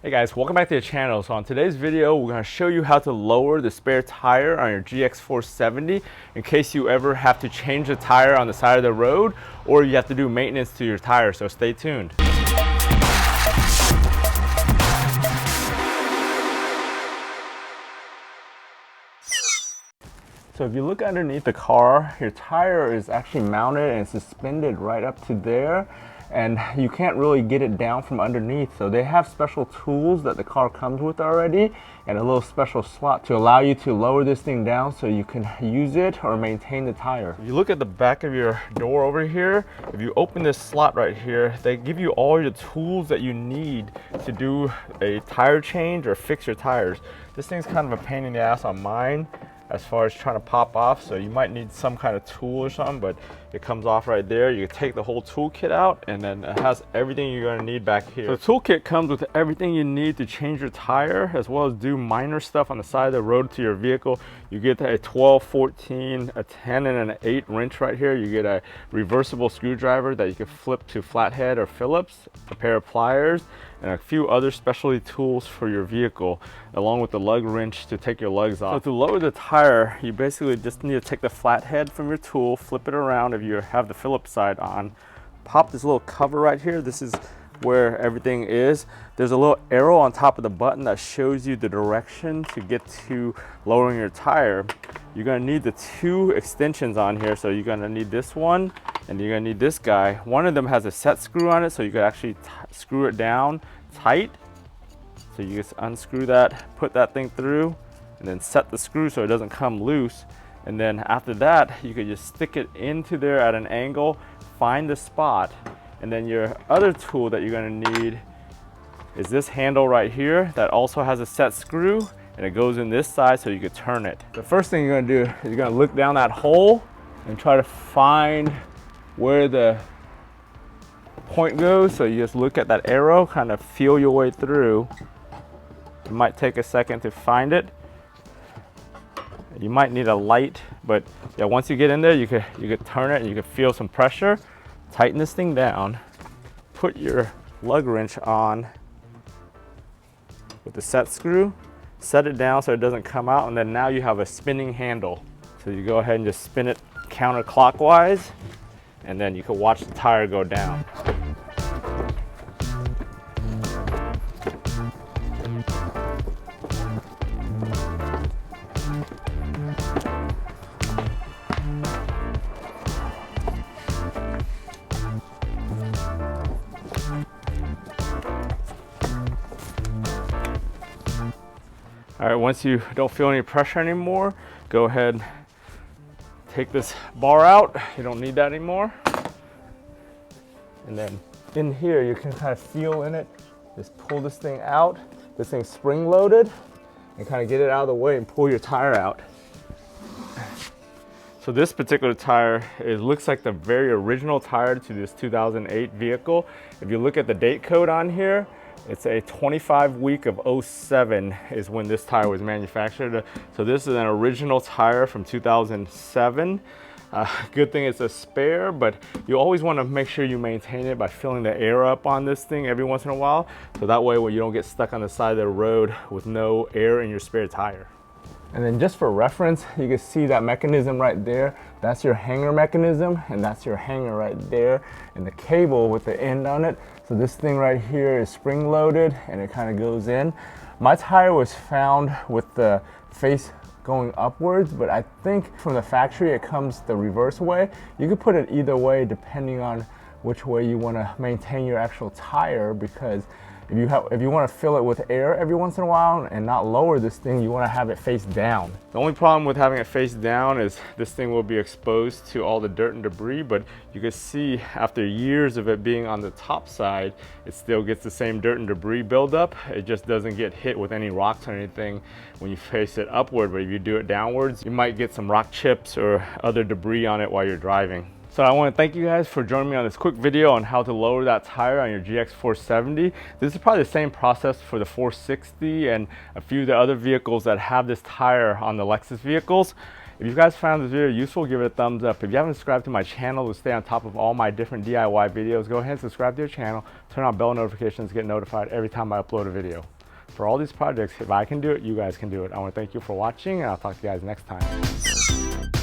Hey guys, welcome back to the channel. So on today's video, we're going to show you how to lower the spare tire on your GX470 in case you ever have to change the tire on the side of the road or you have to do maintenance to your tire, so stay tuned. So if you look underneath the car, your tire is actually mounted and suspended right up to there, and you can't really get it down from underneath. So they have special tools that the car comes with already and a little special slot to allow you to lower this thing down so you can use it or maintain the tire. If you look at the back of your door over here, if you open this slot right here, they give you all your tools that you need to do a tire change or fix your tires. This thing's kind of a pain in the ass on mine as far as trying to pop off, so you might need some kind of tool or something, but it comes off right there. You can take the whole toolkit out and then it has everything you're going to need back here. So the toolkit comes with everything you need to change your tire as well as do minor stuff on the side of the road to your vehicle. You get a 12, 14, a 10 and an 8 wrench right here. You get a reversible screwdriver that you can flip to flathead or Phillips, a pair of pliers, and a few other specialty tools for your vehicle, along with the lug wrench to take your lugs off. So to lower the tire, you basically just need to take the flathead from your tool, flip it around if you have the Phillips side on, pop this little cover right here. This is where everything is. There's a little arrow on top of the button that shows you the direction to get to lowering your tire. You're gonna need the 2 extensions on here. So you're gonna need this one and you're gonna need this guy. One of them has a set screw on it, so you could actually screw it down tight. So you just unscrew that, put that thing through, and then set the screw so it doesn't come loose. And then after that, you could just stick it into there at an angle, find the spot, and then your other tool that you're gonna need is this handle right here that also has a set screw, and it goes in this side so you could turn it. The first thing you're gonna do is you're gonna look down that hole and try to find where the point goes. So you just look at that arrow, kind of feel your way through. It might take a second to find it. You might need a light, but yeah, once you get in there, you could turn it and you can feel some pressure. Tighten this thing down, put your lug wrench on with the set screw, set it down so it doesn't come out, and then now you have a spinning handle. So you go ahead and just spin it counterclockwise, and then you can watch the tire go down. All right, once you don't feel any pressure anymore, go ahead, take this bar out. You don't need that anymore. And then in here, you can kind of feel in it. Just pull this thing out. This thing's spring loaded, and kind of get it out of the way and pull your tire out. So this particular tire, it looks like the very original tire to this 2008 vehicle. If you look at the date code on here, it's a 25 week of 07 is when this tire was manufactured. So this is an original tire from 2007. Good thing it's a spare, but you always want to make sure you maintain it by filling the air up on this thing every once in a while. So that way you don't get stuck on the side of the road with no air in your spare tire. And then just for reference, you can see that mechanism right there. That's your hanger mechanism, and that's your hanger right there, and the cable with the end on it. So this thing right here is spring loaded and it kind of goes in. My tire was found with the face going upwards, but I think from the factory it comes the reverse way. You could put it either way depending on which way you want to maintain your actual tire, because if you want to fill it with air every once in a while and not lower this thing, you want to have it face down. The only problem with having it face down is this thing will be exposed to all the dirt and debris, but you can see after years of it being on the top side, it still gets the same dirt and debris buildup. It just doesn't get hit with any rocks or anything when you face it upward, but if you do it downwards, you might get some rock chips or other debris on it while you're driving. So I want to thank you guys for joining me on this quick video on how to lower that tire on your GX470. This is probably the same process for the 460 and a few of the other vehicles that have this tire on the Lexus vehicles. If you guys found this video useful, give it a thumbs up. If you haven't subscribed to my channel to stay on top of all my different DIY videos, go ahead and subscribe to the channel, turn on bell notifications to get notified every time I upload a video. For all these projects, if I can do it, you guys can do it. I want to thank you for watching, and I'll talk to you guys next time.